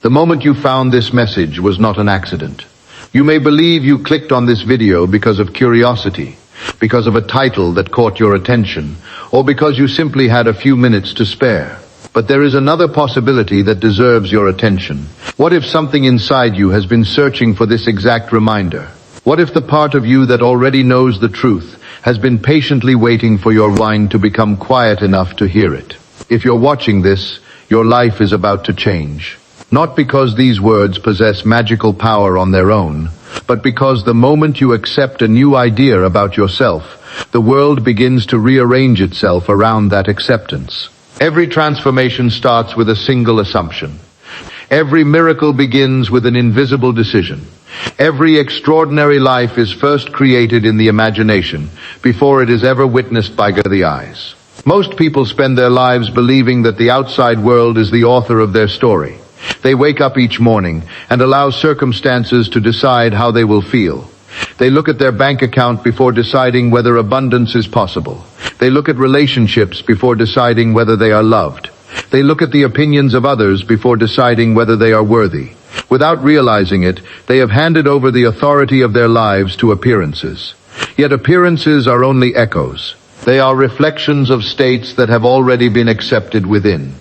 The moment you found this message was not an accident. You may believe you clicked on this video because of curiosity, because of a title that caught your attention, or because you simply had a few minutes to spare. But there is another possibility that deserves your attention. What if something inside you has been searching for this exact reminder? What if the part of you that already knows the truth has been patiently waiting for your mind to become quiet enough to hear it? If you're watching this, your life is about to change. Not because these words possess magical power on their own, but because the moment you accept a new idea about yourself, the world begins to rearrange itself around that acceptance. Every transformation starts with a single assumption. Every miracle begins with an invisible decision. Every extraordinary life is first created in the imagination before it is ever witnessed by the eyes. Most people spend their lives believing that the outside world is the author of their story. They wake up each morning and allow circumstances to decide how they will feel. They look at their bank account before deciding whether abundance is possible. They look at relationships before deciding whether they are loved. They look at the opinions of others before deciding whether they are worthy. Without realizing it, they have handed over the authority of their lives to appearances. Yet appearances are only echoes. They are reflections of states that have already been accepted within.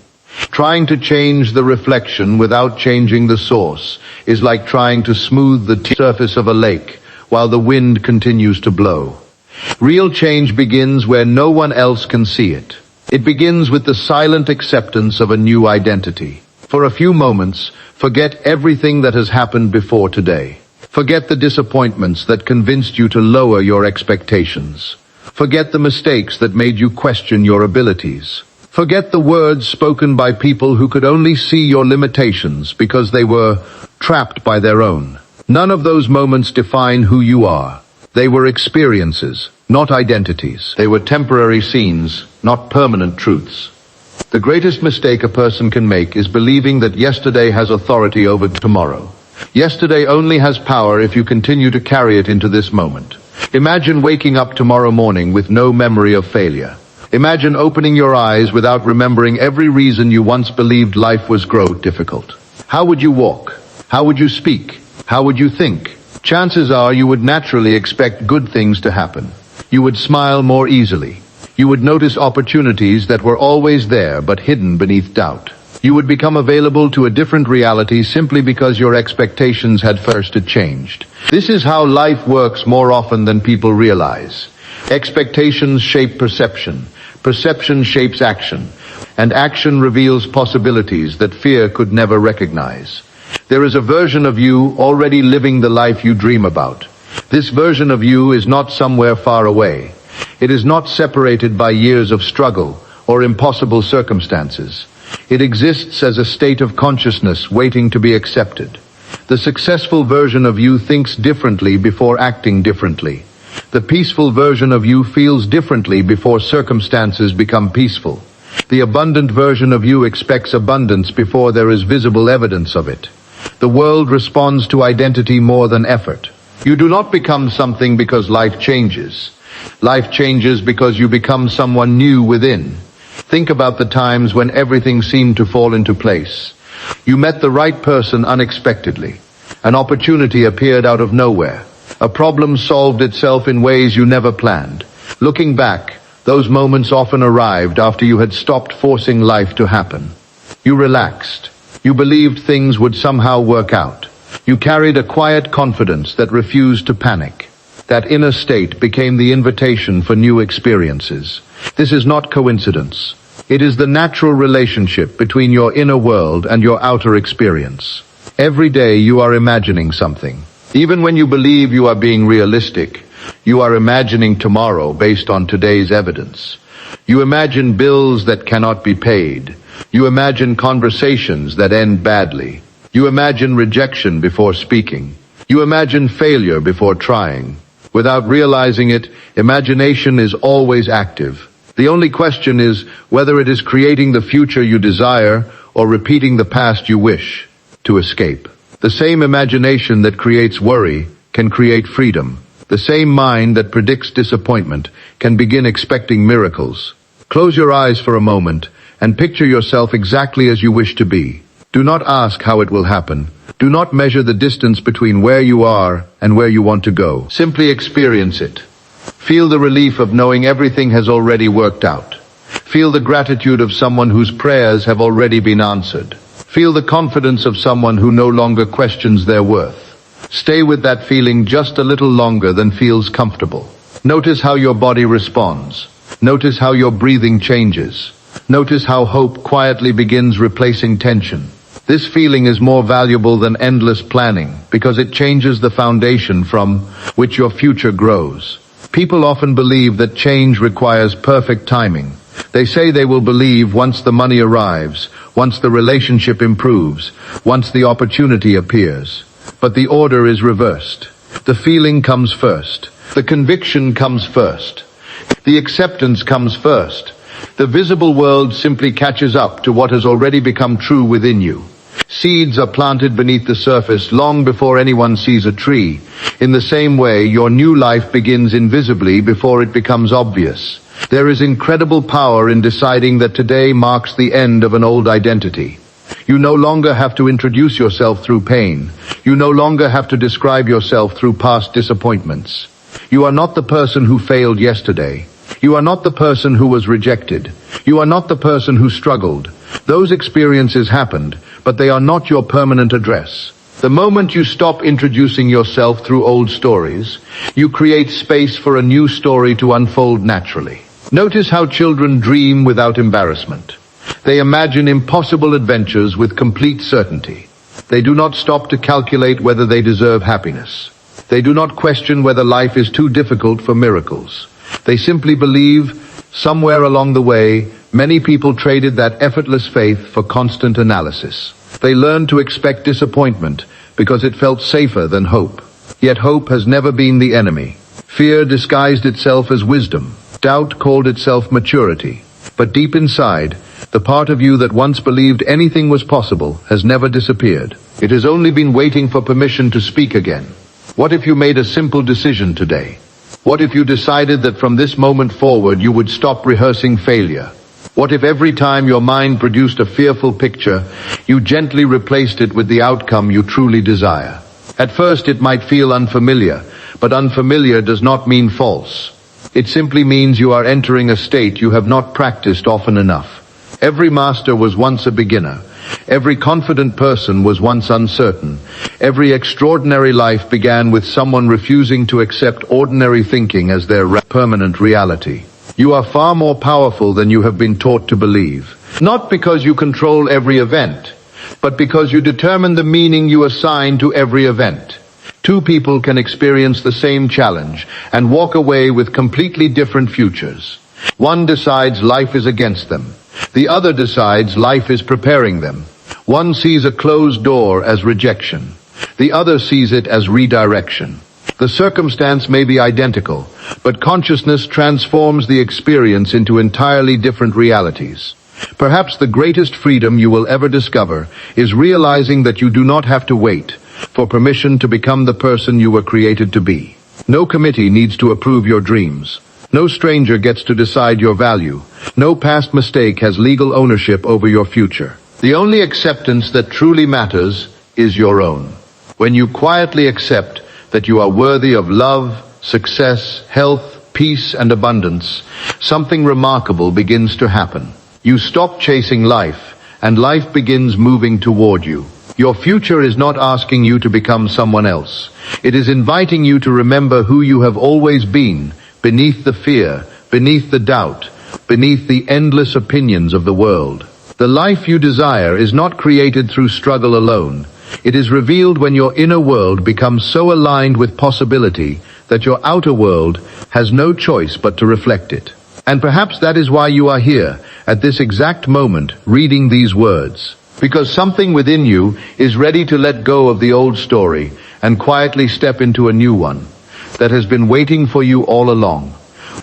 Trying to change the reflection without changing the source is like trying to smooth the surface of a lake while the wind continues to blow. Real change begins where no one else can see it. It begins with the silent acceptance of a new identity. For a few moments, forget everything that has happened before today. Forget the disappointments that convinced you to lower your expectations. Forget the mistakes that made you question your abilities. Forget the words spoken by people who could only see your limitations because they were trapped by their own. None of those moments define who you are. They were experiences, not identities. They were temporary scenes, not permanent truths. The greatest mistake a person can make is believing that yesterday has authority over tomorrow. Yesterday only has power if you continue to carry it into this moment. Imagine waking up tomorrow morning with no memory of failure. Imagine opening your eyes without remembering every reason you once believed life was difficult. How would you walk? How would you speak? How would you think? Chances are you would naturally expect good things to happen. You would smile more easily. You would notice opportunities that were always there but hidden beneath doubt. You would become available to a different reality simply because your expectations had first changed. This is how life works more often than people realize. Expectations shape perception. Perception shapes action. And action reveals possibilities that fear could never recognize. There is a version of you already living the life you dream about. This version of you is not somewhere far away. It is not separated by years of struggle or impossible circumstances. It exists as a state of consciousness waiting to be accepted. The successful version of you thinks differently before acting differently. The peaceful version of you feels differently before circumstances become peaceful. The abundant version of you expects abundance before there is visible evidence of it. The world responds to identity more than effort. You do not become something because life changes. Life changes because you become someone new within. Think about the times when everything seemed to fall into place. You met the right person unexpectedly. An opportunity appeared out of nowhere. A problem solved itself in ways you never planned. Looking back, those moments often arrived after you had stopped forcing life to happen. You relaxed. You believed things would somehow work out. You carried a quiet confidence that refused to panic. That inner state became the invitation for new experiences. This is not coincidence. It is the natural relationship between your inner world and your outer experience. Every day you are imagining something. Even when you believe you are being realistic, you are imagining tomorrow based on today's evidence. You imagine bills that cannot be paid. You imagine conversations that end badly. You imagine rejection before speaking. You imagine failure before trying. Without realizing it, imagination is always active. The only question is whether it is creating the future you desire or repeating the past you wish to escape. The same imagination that creates worry can create freedom. The same mind that predicts disappointment can begin expecting miracles. Close your eyes for a moment and picture yourself exactly as you wish to be. Do not ask how it will happen. Do not measure the distance between where you are and where you want to go. Simply experience it. Feel the relief of knowing everything has already worked out. Feel the gratitude of someone whose prayers have already been answered. Feel the confidence of someone who no longer questions their worth. Stay with that feeling just a little longer than feels comfortable. Notice how your body responds. Notice how your breathing changes. Notice how hope quietly begins replacing tension. This feeling is more valuable than endless planning because it changes the foundation from which your future grows. People often believe that change requires perfect timing. They say they will believe once the money arrives, once the relationship improves, once the opportunity appears. But the order is reversed. The feeling comes first. The conviction comes first. The acceptance comes first. The visible world simply catches up to what has already become true within you. Seeds are planted beneath the surface long before anyone sees a tree. In the same way, your new life begins invisibly before it becomes obvious. There is incredible power in deciding that today marks the end of an old identity. You no longer have to introduce yourself through pain. You no longer have to describe yourself through past disappointments. You are not the person who failed yesterday. You are not the person who was rejected. You are not the person who struggled. Those experiences happened, but they are not your permanent address. The moment you stop introducing yourself through old stories, you create space for a new story to unfold naturally. Notice how children dream without embarrassment. They imagine impossible adventures with complete certainty. They do not stop to calculate whether they deserve happiness. They do not question whether life is too difficult for miracles. They simply believe, somewhere along the way, many people traded that effortless faith for constant analysis. They learned to expect disappointment because it felt safer than hope. Yet hope has never been the enemy. Fear disguised itself as wisdom. Doubt called itself maturity. But deep inside, the part of you that once believed anything was possible has never disappeared. It has only been waiting for permission to speak again. What if you made a simple decision today? What if you decided that from this moment forward you would stop rehearsing failure? What if every time your mind produced a fearful picture, you gently replaced it with the outcome you truly desire? At first it might feel unfamiliar, but unfamiliar does not mean false. It simply means you are entering a state you have not practiced often enough. Every master was once a beginner. Every confident person was once uncertain. Every extraordinary life began with someone refusing to accept ordinary thinking as their permanent reality. You are far more powerful than you have been taught to believe. Not because you control every event, but because you determine the meaning you assign to every event. Two people can experience the same challenge and walk away with completely different futures. One decides life is against them. The other decides life is preparing them. One sees a closed door as rejection. The other sees it as redirection. The circumstance may be identical, but consciousness transforms the experience into entirely different realities. Perhaps the greatest freedom you will ever discover is realizing that you do not have to wait for permission to become the person you were created to be. No committee needs to approve your dreams. No stranger gets to decide your value. No past mistake has legal ownership over your future. The only acceptance that truly matters is your own. When you quietly accept that you are worthy of love, success, health, peace, and abundance, something remarkable begins to happen. You stop chasing life, and life begins moving toward you. Your future is not asking you to become someone else. It is inviting you to remember who you have always been, beneath the fear, beneath the doubt, beneath the endless opinions of the world. The life you desire is not created through struggle alone. It is revealed when your inner world becomes so aligned with possibility that your outer world has no choice but to reflect it. And perhaps that is why you are here, at this exact moment, reading these words. Because something within you is ready to let go of the old story and quietly step into a new one that has been waiting for you all along.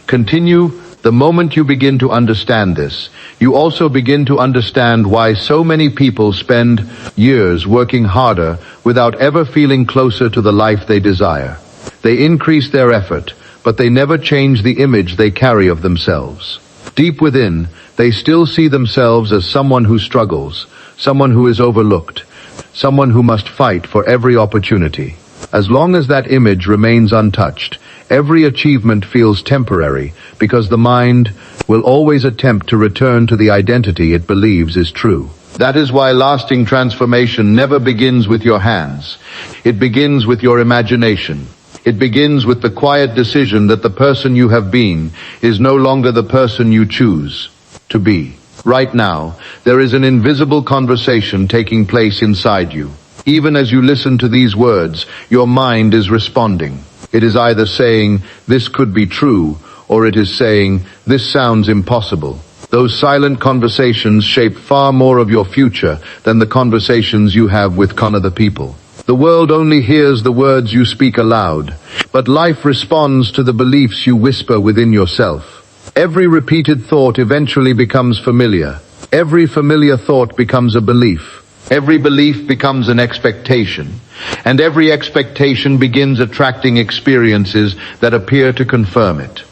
Continue. The moment you begin to understand this, you also begin to understand why so many people spend years working harder without ever feeling closer to the life they desire. They increase their effort, but they never change the image they carry of themselves. Deep within, they still see themselves as someone who struggles, someone who is overlooked, someone who must fight for every opportunity. As long as that image remains untouched, every achievement feels temporary because the mind will always attempt to return to the identity it believes is true. That is why lasting transformation never begins with your hands. It begins with your imagination. It begins with the quiet decision that the person you have been is no longer the person you choose to be. Right now, there is an invisible conversation taking place inside you. Even as you listen to these words, your mind is responding. It is either saying, "This could be true," or it is saying, "This sounds impossible." Those silent conversations shape far more of your future than the conversations you have with other people. The world only hears the words you speak aloud, but life responds to the beliefs you whisper within yourself. Every repeated thought eventually becomes familiar. Every familiar thought becomes a belief. Every belief becomes an expectation. And every expectation begins attracting experiences that appear to confirm it.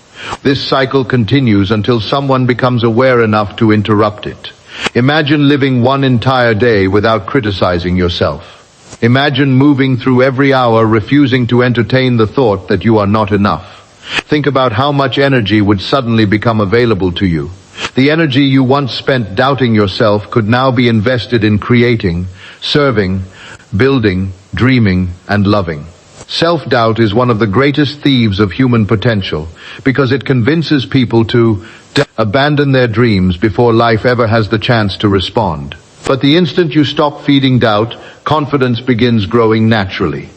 This cycle continues until someone becomes aware enough to interrupt it. Imagine living one entire day without criticizing yourself. Imagine moving through every hour refusing to entertain the thought that you are not enough. Think about how much energy would suddenly become available to you. The energy you once spent doubting yourself could now be invested in creating, serving, building, dreaming, and loving. Self-doubt is one of the greatest thieves of human potential because it convinces people to abandon their dreams before life ever has the chance to respond. But the instant you stop feeding doubt, confidence begins growing naturally.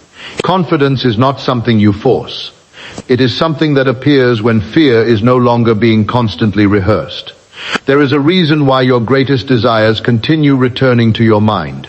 Confidence is not something you force. It is something that appears when fear is no longer being constantly rehearsed. There is a reason why your greatest desires continue returning to your mind.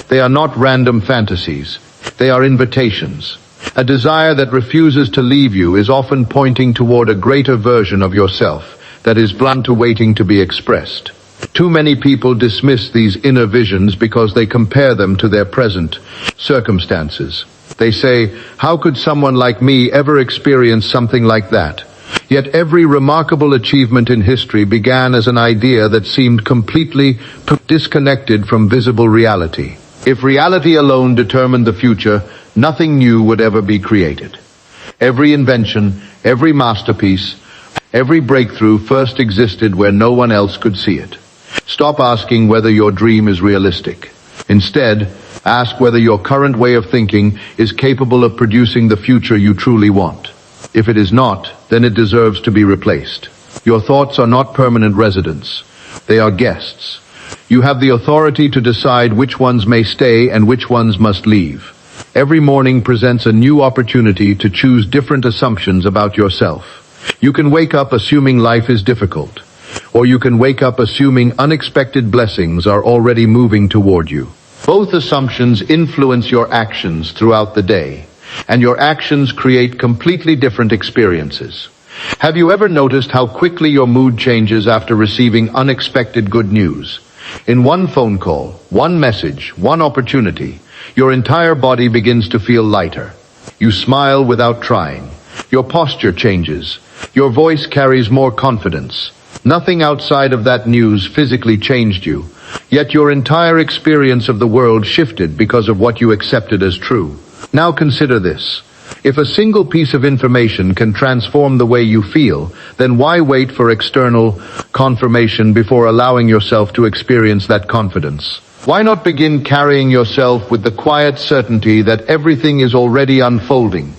They are not random fantasies. They are invitations. A desire that refuses to leave you is often pointing toward a greater version of yourself that is blind to waiting to be expressed. Too many people dismiss these inner visions because they compare them to their present circumstances. They say, "How could someone like me ever experience something like that?" Yet every remarkable achievement in history began as an idea that seemed completely disconnected from visible reality. If reality alone determined the future, nothing new would ever be created. Every invention, every masterpiece, every breakthrough first existed where no one else could see it. Stop asking whether your dream is realistic. Instead, ask whether your current way of thinking is capable of producing the future you truly want. If it is not, then it deserves to be replaced. Your thoughts are not permanent residents. They are guests. You have the authority to decide which ones may stay and which ones must leave. Every morning presents a new opportunity to choose different assumptions about yourself. You can wake up assuming life is difficult, or you can wake up assuming unexpected blessings are already moving toward you. Both assumptions influence your actions throughout the day, and your actions create completely different experiences. Have you ever noticed how quickly your mood changes after receiving unexpected good news? In one phone call, one message, one opportunity, your entire body begins to feel lighter. You smile without trying. Your posture changes. Your voice carries more confidence. Nothing outside of that news physically changed you, yet your entire experience of the world shifted because of what you accepted as true. Now consider this. If a single piece of information can transform the way you feel, then why wait for external confirmation before allowing yourself to experience that confidence? Why not begin carrying yourself with the quiet certainty that everything is already unfolding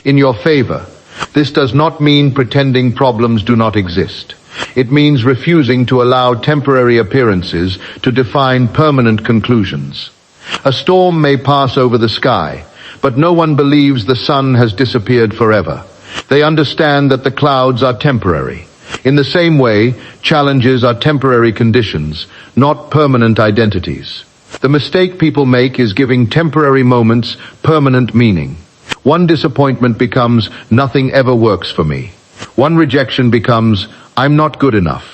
in your favor? This does not mean pretending problems do not exist. It means refusing to allow temporary appearances to define permanent conclusions. A storm may pass over the sky, but no one believes the sun has disappeared forever. They understand that the clouds are temporary. In the same way, challenges are temporary conditions, not permanent identities. The mistake people make is giving temporary moments permanent meaning. One disappointment becomes, "Nothing ever works for me." One rejection becomes, "I'm not good enough."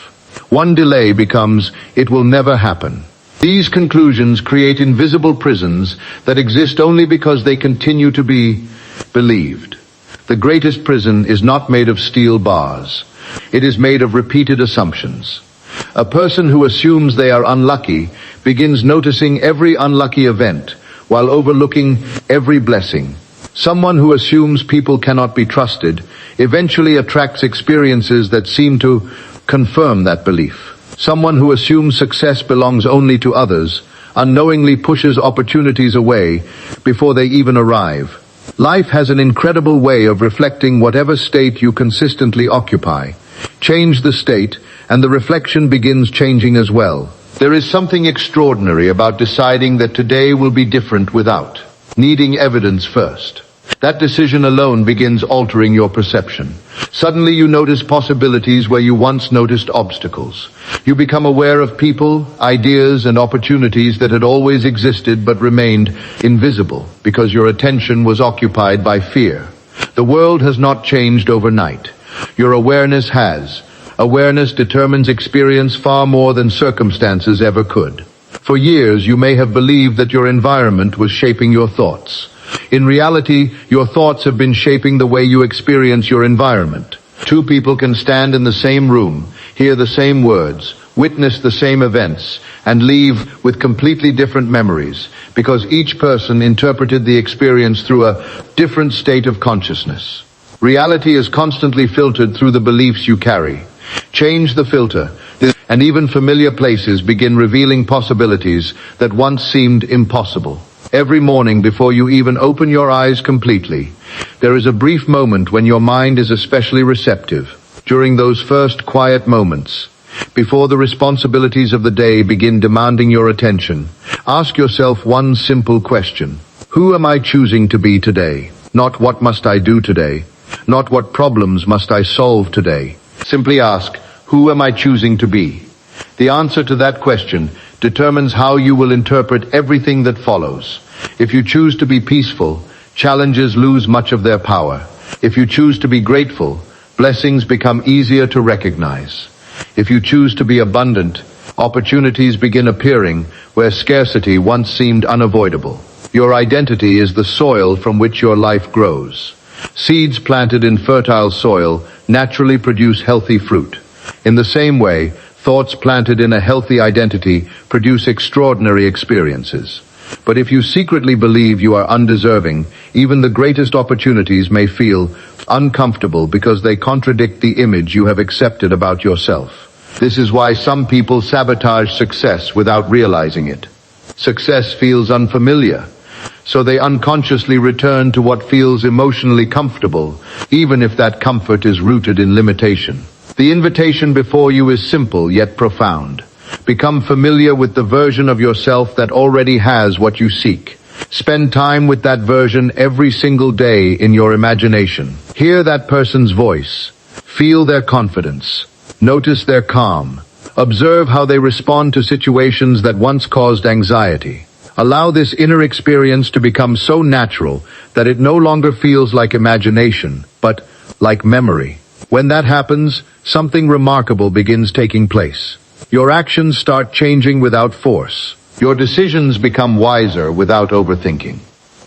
One delay becomes, "It will never happen." These conclusions create invisible prisons that exist only because they continue to be believed. The greatest prison is not made of steel bars. It is made of repeated assumptions. A person who assumes they are unlucky begins noticing every unlucky event while overlooking every blessing. Someone who assumes people cannot be trusted eventually attracts experiences that seem to confirm that belief. Someone who assumes success belongs only to others unknowingly pushes opportunities away before they even arrive. Life has an incredible way of reflecting whatever state you consistently occupy. Change the state, and the reflection begins changing as well. There is something extraordinary about deciding that today will be different without needing evidence first. That decision alone begins altering your perception. Suddenly you notice possibilities where you once noticed obstacles. You become aware of people, ideas, and opportunities that had always existed but remained invisible because your attention was occupied by fear. The world has not changed overnight. Your awareness has. Awareness determines experience far more than circumstances ever could. For years, you may have believed that your environment was shaping your thoughts. In reality, your thoughts have been shaping the way you experience your environment. Two people can stand in the same room, hear the same words, witness the same events, and leave with completely different memories, because each person interpreted the experience through a different state of consciousness. Reality is constantly filtered through the beliefs you carry. Change the filter, and even familiar places begin revealing possibilities that once seemed impossible. Every morning before you even open your eyes completely, there is a brief moment when your mind is especially receptive. During those first quiet moments, before the responsibilities of the day begin demanding your attention, ask yourself one simple question. Who am I choosing to be today? Not what must I do today? Not what problems must I solve today? Simply ask, who am I choosing to be? The answer to that question determines how you will interpret everything that follows. If you choose to be peaceful, challenges lose much of their power. If you choose to be grateful, blessings become easier to recognize. If you choose to be abundant, opportunities begin appearing where scarcity once seemed unavoidable. Your identity is the soil from which your life grows. Seeds planted in fertile soil naturally produce healthy fruit. In the same way, thoughts planted in a healthy identity produce extraordinary experiences. But if you secretly believe you are undeserving, even the greatest opportunities may feel uncomfortable because they contradict the image you have accepted about yourself. This is why some people sabotage success without realizing it. Success feels unfamiliar, so they unconsciously return to what feels emotionally comfortable, even if that comfort is rooted in limitation. The invitation before you is simple yet profound. Become familiar with the version of yourself that already has what you seek. Spend time with that version every single day in your imagination. Hear that person's voice. Feel their confidence. Notice their calm. Observe how they respond to situations that once caused anxiety. Allow this inner experience to become so natural that it no longer feels like imagination, but like memory. When that happens, something remarkable begins taking place. Your actions start changing without force. Your decisions become wiser without overthinking.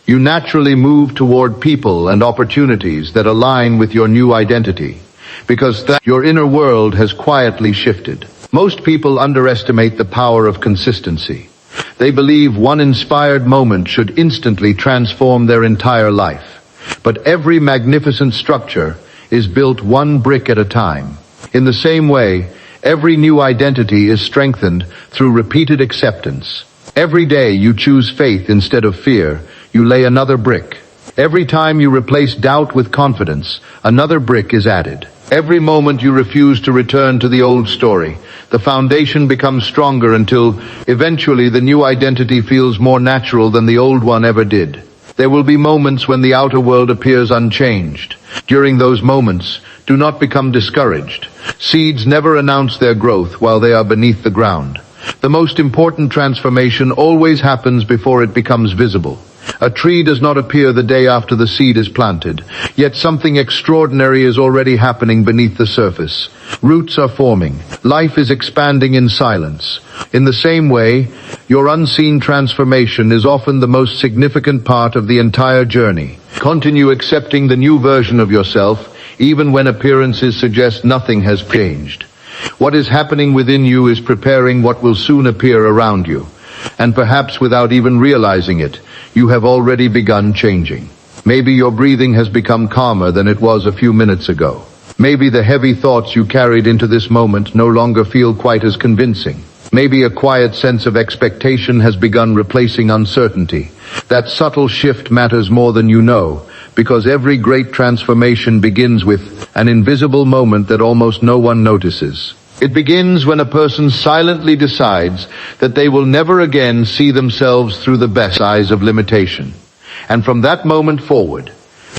You naturally move toward people and opportunities that align with your new identity, because your inner world has quietly shifted. Most people underestimate the power of consistency. They believe one inspired moment should instantly transform their entire life. But every magnificent structure is built one brick at a time. In the same way, every new identity is strengthened through repeated acceptance. Every day you choose faith instead of fear, you lay another brick. Every time you replace doubt with confidence, another brick is added. Every moment you refuse to return to the old story, the foundation becomes stronger until eventually the new identity feels more natural than the old one ever did. There will be moments when the outer world appears unchanged. During those moments, do not become discouraged. Seeds never announce their growth while they are beneath the ground. The most important transformation always happens before it becomes visible. A tree does not appear the day after the seed is planted, yet something extraordinary is already happening beneath the surface. Roots are forming. Life is expanding in silence. In the same way, your unseen transformation is often the most significant part of the entire journey. Continue accepting the new version of yourself, even when appearances suggest nothing has changed. What is happening within you is preparing what will soon appear around you. And perhaps without even realizing it, you have already begun changing. Maybe your breathing has become calmer than it was a few minutes ago. Maybe the heavy thoughts you carried into this moment no longer feel quite as convincing. Maybe a quiet sense of expectation has begun replacing uncertainty. That subtle shift matters more than you know, because every great transformation begins with an invisible moment that almost no one notices. It begins when a person silently decides that they will never again see themselves through the best eyes of limitation. And from that moment forward,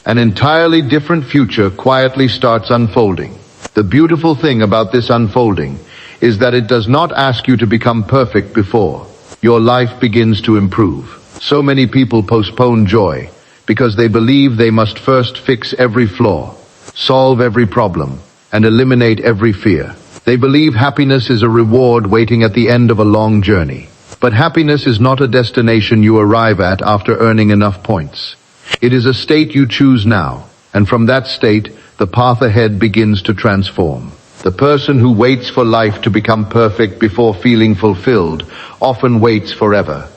an entirely different future quietly starts unfolding. The beautiful thing about this unfolding is that it does not ask you to become perfect before your life begins to improve. So many people postpone joy because they believe they must first fix every flaw, solve every problem, and eliminate every fear. They believe happiness is a reward waiting at the end of a long journey. But happiness is not a destination you arrive at after earning enough points. It is a state you choose now, and from that state, the path ahead begins to transform. The person who waits for life to become perfect before feeling fulfilled often waits forever.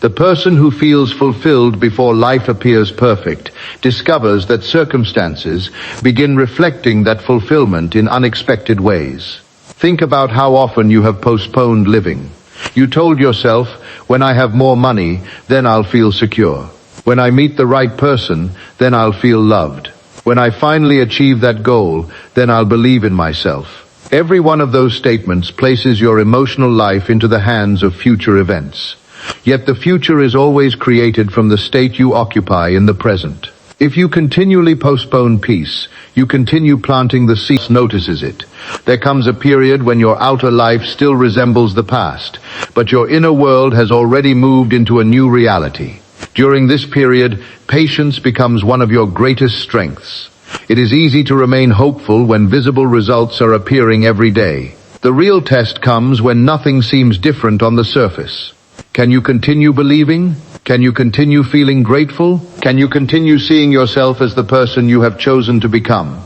The person who feels fulfilled before life appears perfect discovers that circumstances begin reflecting that fulfillment in unexpected ways. Think about how often you have postponed living. You told yourself, when I have more money, then I'll feel secure. When I meet the right person, then I'll feel loved. When I finally achieve that goal, then I'll believe in myself. Every one of those statements places your emotional life into the hands of future events. Yet the future is always created from the state you occupy in the present. If you continually postpone peace, you continue planting the seeds. Notices it. There comes a period when your outer life still resembles the past, but your inner world has already moved into a new reality. During this period, patience becomes one of your greatest strengths. It is easy to remain hopeful when visible results are appearing every day. The real test comes when nothing seems different on the surface. Can you continue believing? Can you continue feeling grateful? Can you continue seeing yourself as the person you have chosen to become,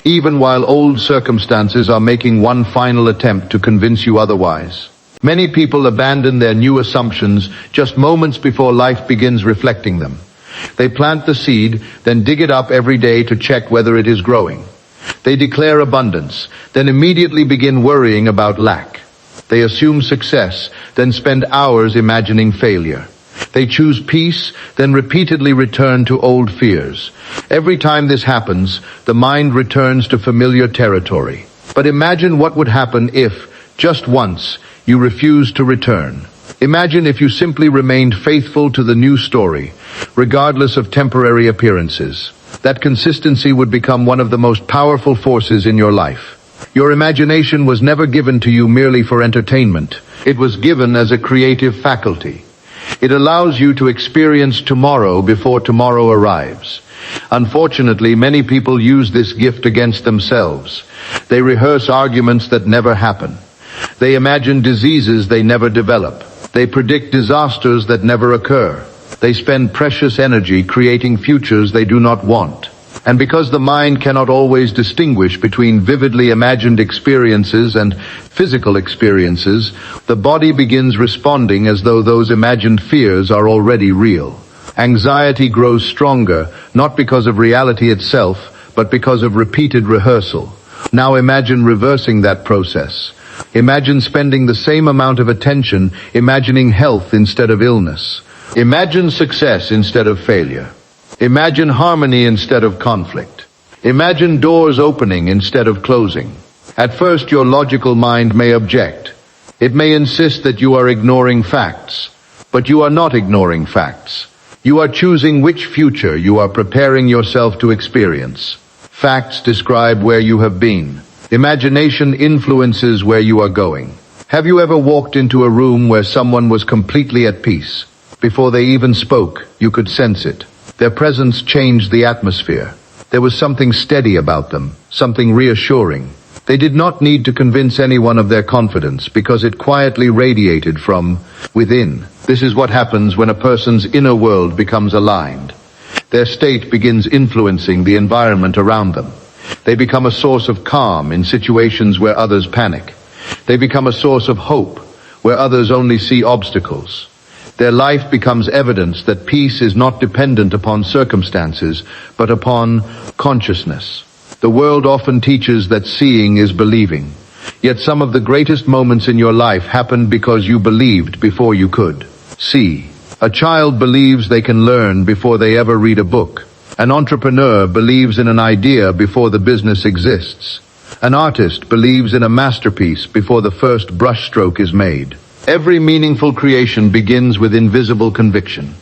even while old circumstances are making one final attempt to convince you otherwise? Many people abandon their new assumptions just moments before life begins reflecting them. They plant the seed, then dig it up every day to check whether it is growing. They declare abundance, then immediately begin worrying about lack. They assume success, then spend hours imagining failure. They choose peace, then repeatedly return to old fears. Every time this happens, the mind returns to familiar territory. But imagine what would happen if, just once, you refused to return. Imagine if you simply remained faithful to the new story, regardless of temporary appearances. That consistency would become one of the most powerful forces in your life. Your imagination was never given to you merely for entertainment. It was given as a creative faculty. It allows you to experience tomorrow before tomorrow arrives. Unfortunately, many people use this gift against themselves. They rehearse arguments that never happen. They imagine diseases they never develop. They predict disasters that never occur. They spend precious energy creating futures they do not want. And because the mind cannot always distinguish between vividly imagined experiences and physical experiences, the body begins responding as though those imagined fears are already real. Anxiety grows stronger, not because of reality itself, but because of repeated rehearsal. Now imagine reversing that process. Imagine spending the same amount of attention imagining health instead of illness. Imagine success instead of failure. Imagine harmony instead of conflict. Imagine doors opening instead of closing. At first, your logical mind may object. It may insist that you are ignoring facts. But you are not ignoring facts. You are choosing which future you are preparing yourself to experience. Facts describe where you have been. Imagination influences where you are going. Have you ever walked into a room where someone was completely at peace? Before they even spoke, you could sense it. Their presence changed the atmosphere. There was something steady about them, something reassuring. They did not need to convince anyone of their confidence because it quietly radiated from within. This is what happens when a person's inner world becomes aligned. Their state begins influencing the environment around them. They become a source of calm in situations where others panic. They become a source of hope where others only see obstacles. Their life becomes evidence that peace is not dependent upon circumstances, but upon consciousness. The world often teaches that seeing is believing. Yet some of the greatest moments in your life happened because you believed before you could see. A child believes they can learn before they ever read a book. An entrepreneur believes in an idea before the business exists. An artist believes in a masterpiece before the first brushstroke is made. Every meaningful creation begins with invisible conviction.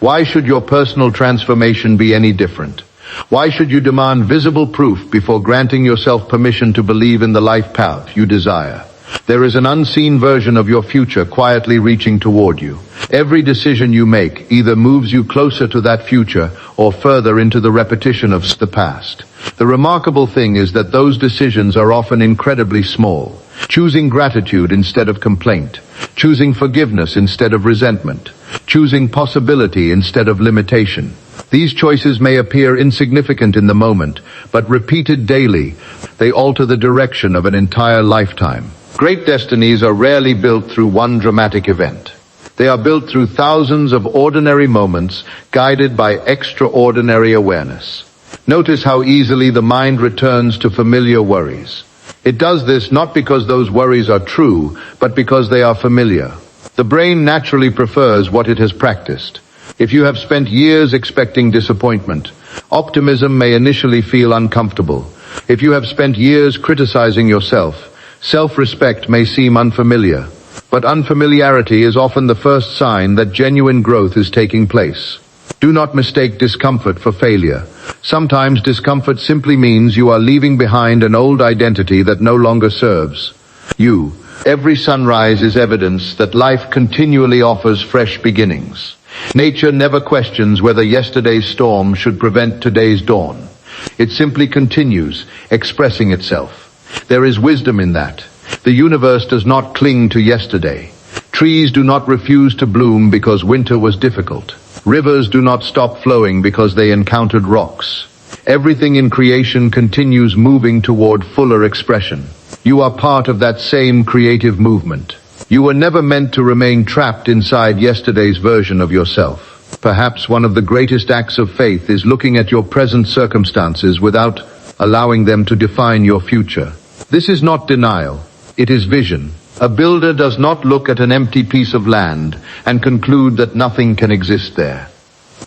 Why should your personal transformation be any different? Why should you demand visible proof before granting yourself permission to believe in the life path you desire? There is an unseen version of your future quietly reaching toward you. Every decision you make either moves you closer to that future or further into the repetition of the past. The remarkable thing is that those decisions are often incredibly small. Choosing gratitude instead of complaint. Choosing forgiveness instead of resentment. Choosing possibility instead of limitation. These choices may appear insignificant in the moment, but repeated daily, they alter the direction of an entire lifetime. Great destinies are rarely built through one dramatic event. They are built through thousands of ordinary moments guided by extraordinary awareness. Notice how easily the mind returns to familiar worries. It does this not because those worries are true, but because they are familiar. The brain naturally prefers what it has practiced. If you have spent years expecting disappointment, optimism may initially feel uncomfortable. If you have spent years criticizing yourself, self-respect may seem unfamiliar. But unfamiliarity is often the first sign that genuine growth is taking place. Do not mistake discomfort for failure. Sometimes discomfort simply means you are leaving behind an old identity that no longer serves you. Every sunrise is evidence that life continually offers fresh beginnings. Nature never questions whether yesterday's storm should prevent today's dawn. It simply continues, expressing itself. There is wisdom in that. The universe does not cling to yesterday. Trees do not refuse to bloom because winter was difficult. Rivers do not stop flowing because they encountered rocks. Everything in creation continues moving toward fuller expression. You are part of that same creative movement. You were never meant to remain trapped inside yesterday's version of yourself. Perhaps one of the greatest acts of faith is looking at your present circumstances without allowing them to define your future. This is not denial. It is vision. A builder does not look at an empty piece of land and conclude that nothing can exist there.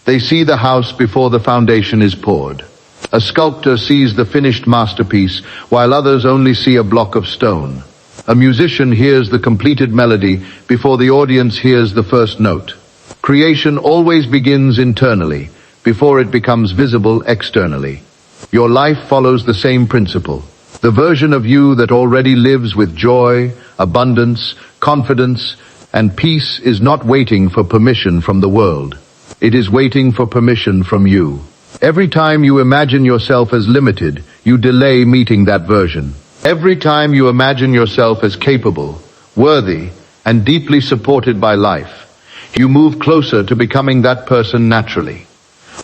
They see the house before the foundation is poured. A sculptor sees the finished masterpiece, while others only see a block of stone. A musician hears the completed melody before the audience hears the first note. Creation always begins internally, before it becomes visible externally. Your life follows the same principle. The version of you that already lives with joy, abundance, confidence, and peace is not waiting for permission from the world. It is waiting for permission from you. Every time you imagine yourself as limited, you delay meeting that version. Every time you imagine yourself as capable, worthy, and deeply supported by life, you move closer to becoming that person naturally.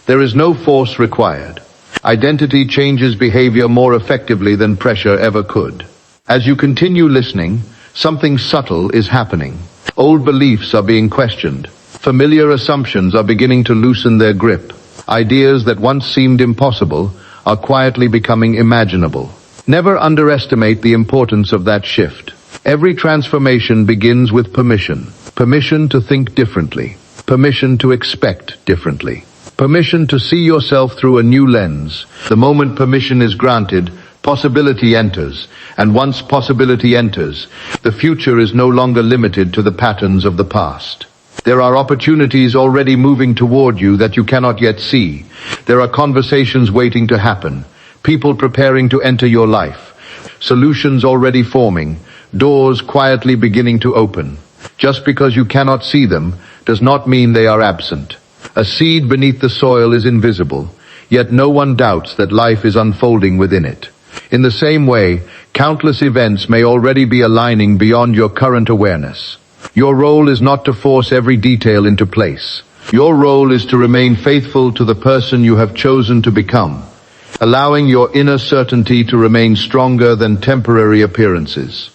There is no force required. Identity changes behavior more effectively than pressure ever could. As you continue listening, something subtle is happening. Old beliefs are being questioned. Familiar assumptions are beginning to loosen their grip. Ideas that once seemed impossible are quietly becoming imaginable. Never underestimate the importance of that shift. Every transformation begins with permission. Permission to think differently. Permission to expect differently. Permission to see yourself through a new lens. The moment permission is granted, possibility enters. And once possibility enters, the future is no longer limited to the patterns of the past. There are opportunities already moving toward you that you cannot yet see. There are conversations waiting to happen. People preparing to enter your life. Solutions already forming. Doors quietly beginning to open. Just because you cannot see them does not mean they are absent. A seed beneath the soil is invisible, yet no one doubts that life is unfolding within it. In the same way, countless events may already be aligning beyond your current awareness. Your role is not to force every detail into place. Your role is to remain faithful to the person you have chosen to become, allowing your inner certainty to remain stronger than temporary appearances.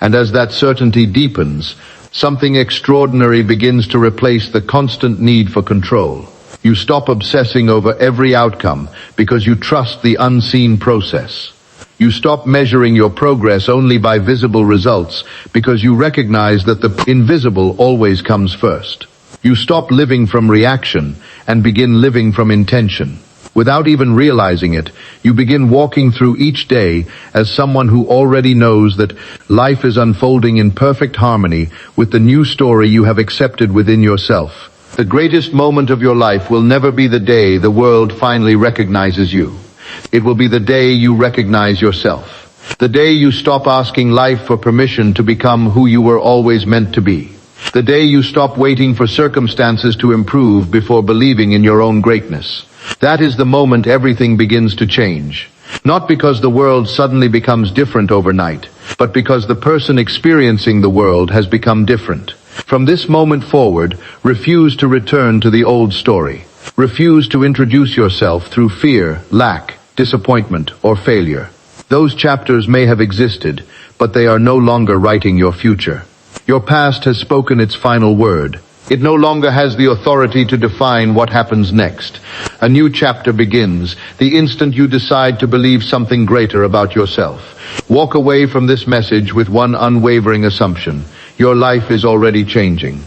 And as that certainty deepens, something extraordinary begins to replace the constant need for control. You stop obsessing over every outcome because you trust the unseen process. You stop measuring your progress only by visible results because you recognize that the invisible always comes first. You stop living from reaction and begin living from intention. Without even realizing it, you begin walking through each day as someone who already knows that life is unfolding in perfect harmony with the new story you have accepted within yourself. The greatest moment of your life will never be the day the world finally recognizes you. It will be the day you recognize yourself. The day you stop asking life for permission to become who you were always meant to be. The day you stop waiting for circumstances to improve before believing in your own greatness. That is the moment everything begins to change. Not because the world suddenly becomes different overnight, but because the person experiencing the world has become different. From this moment forward, refuse to return to the old story. Refuse to introduce yourself through fear, lack, disappointment, or failure. Those chapters may have existed, but they are no longer writing your future. Your past has spoken its final word. It no longer has the authority to define what happens next. A new chapter begins the instant you decide to believe something greater about yourself. Walk away from this message with one unwavering assumption. Your life is already changing.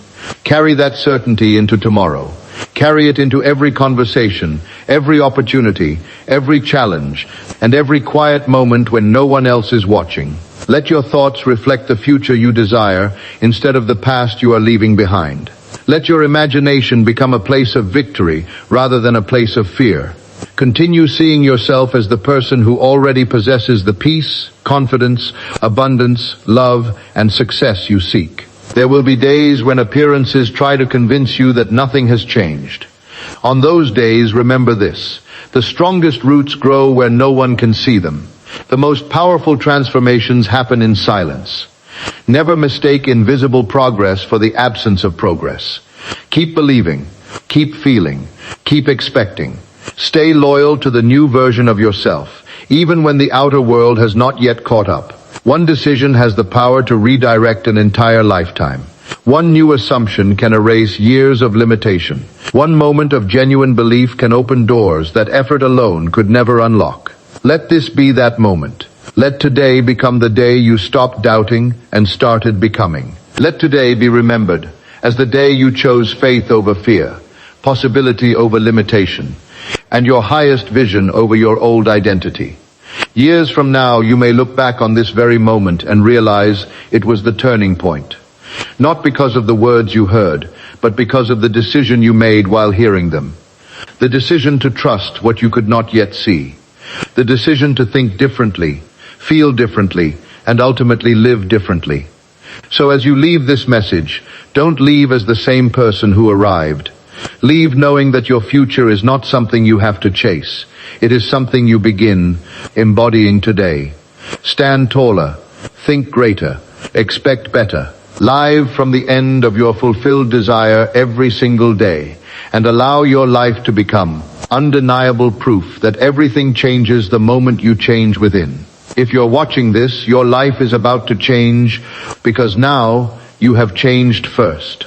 Carry that certainty into tomorrow. Carry it into every conversation, every opportunity, every challenge, and every quiet moment when no one else is watching. Let your thoughts reflect the future you desire instead of the past you are leaving behind. Let your imagination become a place of victory rather than a place of fear. Continue seeing yourself as the person who already possesses the peace, confidence, abundance, love, and success you seek. There will be days when appearances try to convince you that nothing has changed. On those days, remember this: the strongest roots grow where no one can see them. The most powerful transformations happen in silence. Never mistake invisible progress for the absence of progress. Keep believing, keep feeling, keep expecting. Stay loyal to the new version of yourself, even when the outer world has not yet caught up. One decision has the power to redirect an entire lifetime. One new assumption can erase years of limitation. One moment of genuine belief can open doors that effort alone could never unlock. Let this be that moment. Let today become the day you stopped doubting and started becoming. Let today be remembered as the day you chose faith over fear, possibility over limitation, and your highest vision over your old identity. Years from now, you may look back on this very moment and realize it was the turning point. Not because of the words you heard, but because of the decision you made while hearing them. The decision to trust what you could not yet see. The decision to think differently, feel differently, and ultimately live differently. So as you leave this message, don't leave as the same person who arrived. Leave knowing that your future is not something you have to chase. It is something you begin embodying today. Stand taller, think greater, expect better. Live from the end of your fulfilled desire every single day, and allow your life to become undeniable proof that everything changes the moment you change within. If you're watching this, your life is about to change because now you have changed first.